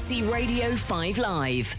BBC Radio 5 Live.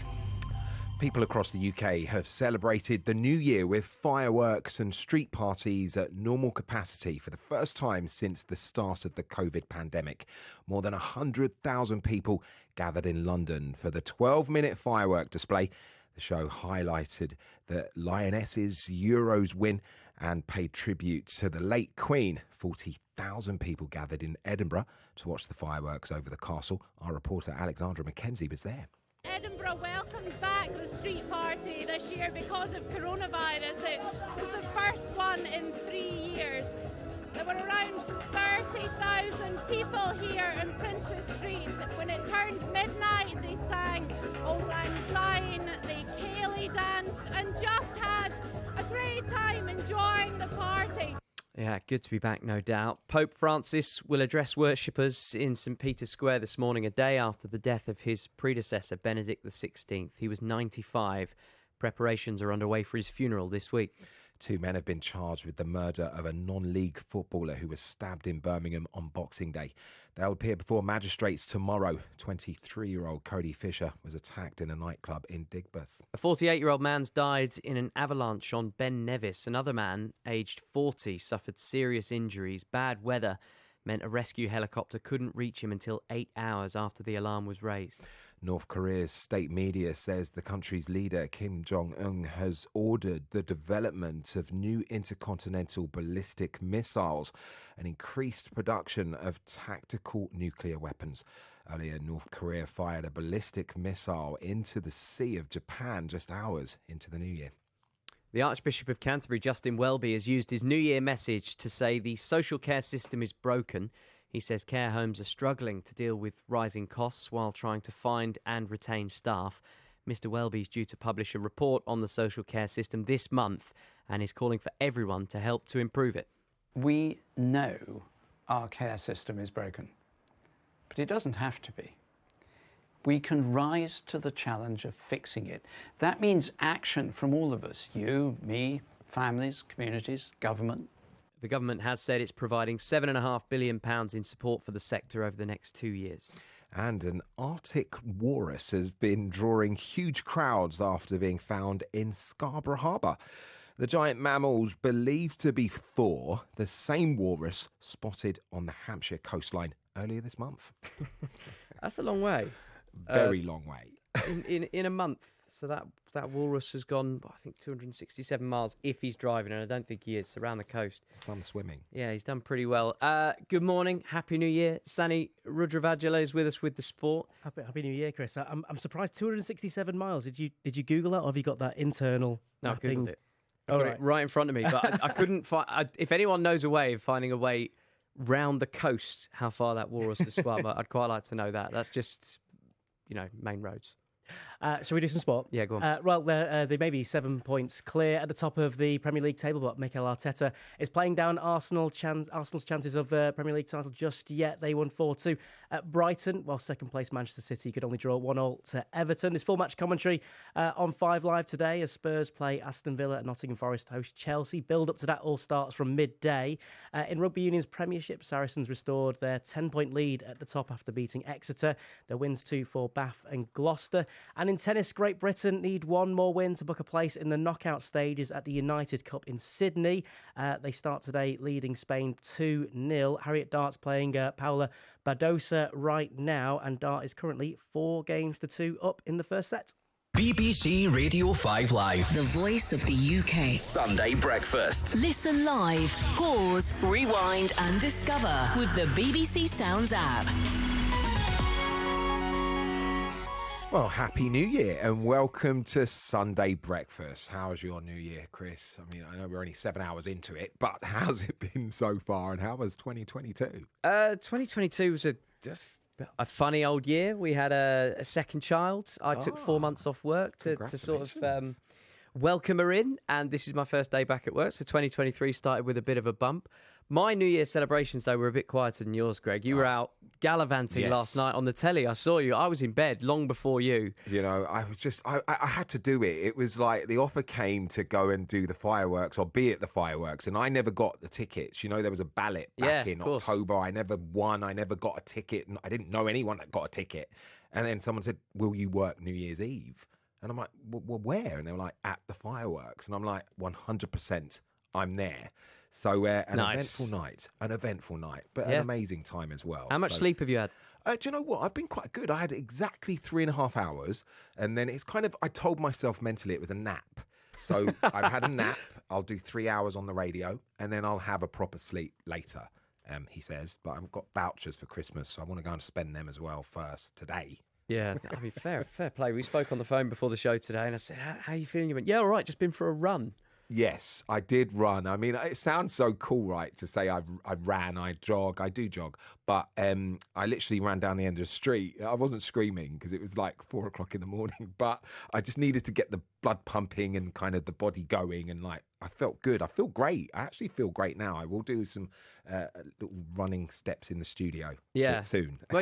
People across the UK have celebrated the new year with fireworks and street parties at normal capacity for the first time since the start of the COVID pandemic. More than 100,000 people gathered in London for the 12-minute firework display. The show highlighted the Lionesses' Euros win and paid tribute to the late Queen. 40,000 people gathered in Edinburgh to watch the fireworks over the castle. Our reporter Alexandra Mackenzie was there. Edinburgh welcomed back the street party this year because of coronavirus. It was the first one in 3 years. There were around 30,000 people here in Princes Street. When it turned midnight, they sang Auld Lang Syne, they Ceilidh danced and just had a great time enjoying the party. Yeah, good to be back, no doubt. Pope Francis will address worshippers in St Peter's Square this morning, a day after the death of his predecessor, Benedict XVI. He was 95. Preparations are underway for his funeral this week. 2 men have been charged with the murder of a non-league footballer who was stabbed in Birmingham on Boxing Day. They'll appear before magistrates tomorrow. 23-year-old Cody Fisher was attacked in a nightclub in Digbeth. A 48-year-old man's died in an avalanche on Ben Nevis. Another man, aged 40, suffered serious injuries. Bad weather meant a rescue helicopter couldn't reach him until 8 hours after the alarm was raised. North Korea's state media says the country's leader, Kim Jong-un, has ordered the development of new intercontinental ballistic missiles and increased production of tactical nuclear weapons. Earlier, North Korea fired a ballistic missile into the Sea of Japan just hours into the new year. The Archbishop of Canterbury, Justin Welby, has used his New Year message to say the social care system is broken. He says care homes are struggling to deal with rising costs while trying to find and retain staff. Mr Welby is due to publish a report on the social care system this month and is calling for everyone to help to improve it. We know our care system is broken, but it doesn't have to be. We can rise to the challenge of fixing it. That means action from all of us, you, me, families, communities, government. The government has said it's providing £7.5 billion in support for the sector over the next 2 years. And an Arctic walrus has been drawing huge crowds after being found in Scarborough Harbour. The giant mammal's believed to be Thor, the same walrus spotted on the Hampshire coastline earlier this month. That's a long way. Very long way. In a month. So that walrus has gone, I think, 267 miles if he's driving, and I don't think he is, around the coast. Some swimming. Yeah, he's done pretty well. Good morning. Happy New Year. Sani Rudravajala is with us with the sport. Happy New Year, Chris. I'm surprised 267 miles. Did you Google that, or have you got that internal No, I mapping? Googled it. I've got it right in front of me, but I couldn't find... if anyone knows a way of finding a way round the coast, how far that walrus has swum, I'd quite like to know that. That's just... main roads. Shall we do some sport? Yeah, go on. Well, they may be 7 points clear at the top of the Premier League table, but Mikel Arteta is playing down Arsenal's chances of Premier League title just yet. They won 4-2 at Brighton, while second place Manchester City could only draw 1-1 to Everton. There's full match commentary on 5 Live today as Spurs play Aston Villa and Nottingham Forest host Chelsea. Build up to that all starts from midday. In Rugby Union's Premiership, Saracens restored their 10-point lead at the top after beating Exeter. Their wins 2 for Bath and Gloucester. And in tennis, Great Britain need one more win to book a place in the knockout stages at the United Cup in Sydney. They start today leading Spain 2-0. Harriet Dart's playing Paula Badosa right now, and Dart is currently 4-2 up in the first set. BBC Radio 5 Live. The voice of the UK. Sunday breakfast. Listen live, pause, rewind and discover with the BBC Sounds app. Well, Happy New Year and welcome to Sunday Breakfast. How's your New Year, Chris? I mean, I know we're only 7 hours into it, but how's it been so far and how was 2022? 2022 was a funny old year. We had a second child. I took 4 months off work to sort of welcome her in, and this is my first day back at work, so 2023 started with a bit of a bump. My New Year celebrations, though, were a bit quieter than yours, Greg. You were out gallivanting last night on the telly. I saw you. I was in bed long before you. You know, I was just, I had to do it. It was like the offer came to go and do the fireworks or be at the fireworks, and I never got the tickets. You know, there was a ballot back in October. I never won. I never got a ticket. I didn't know anyone that got a ticket. And then someone said, will you work New Year's Eve? And I'm like, well, where? And they were like, at the fireworks. And I'm like, 100%, I'm there. So an eventful night, but an amazing time as well. How much sleep have you had? Do you know what? I've been quite good. I had exactly 3.5 hours. And then it's kind of, I told myself mentally it was a nap. So I've had a nap. I'll do 3 hours on the radio and then I'll have a proper sleep later, he says. But I've got vouchers for Christmas, so I want to go and spend them as well first today. Yeah, I mean, fair play. We spoke on the phone before the show today and I said, how are you feeling? You went, yeah, all right, just been for a run. Yes, I did run. I mean, it sounds so cool, right, to say I ran, I jog, I do jog. But I literally ran down the end of the street. I wasn't screaming because it was like 4 o'clock in the morning, but I just needed to get the blood pumping and kind of the body going. And like, I felt good. I feel great. I actually feel great now. I will do some little running steps in the studio soon.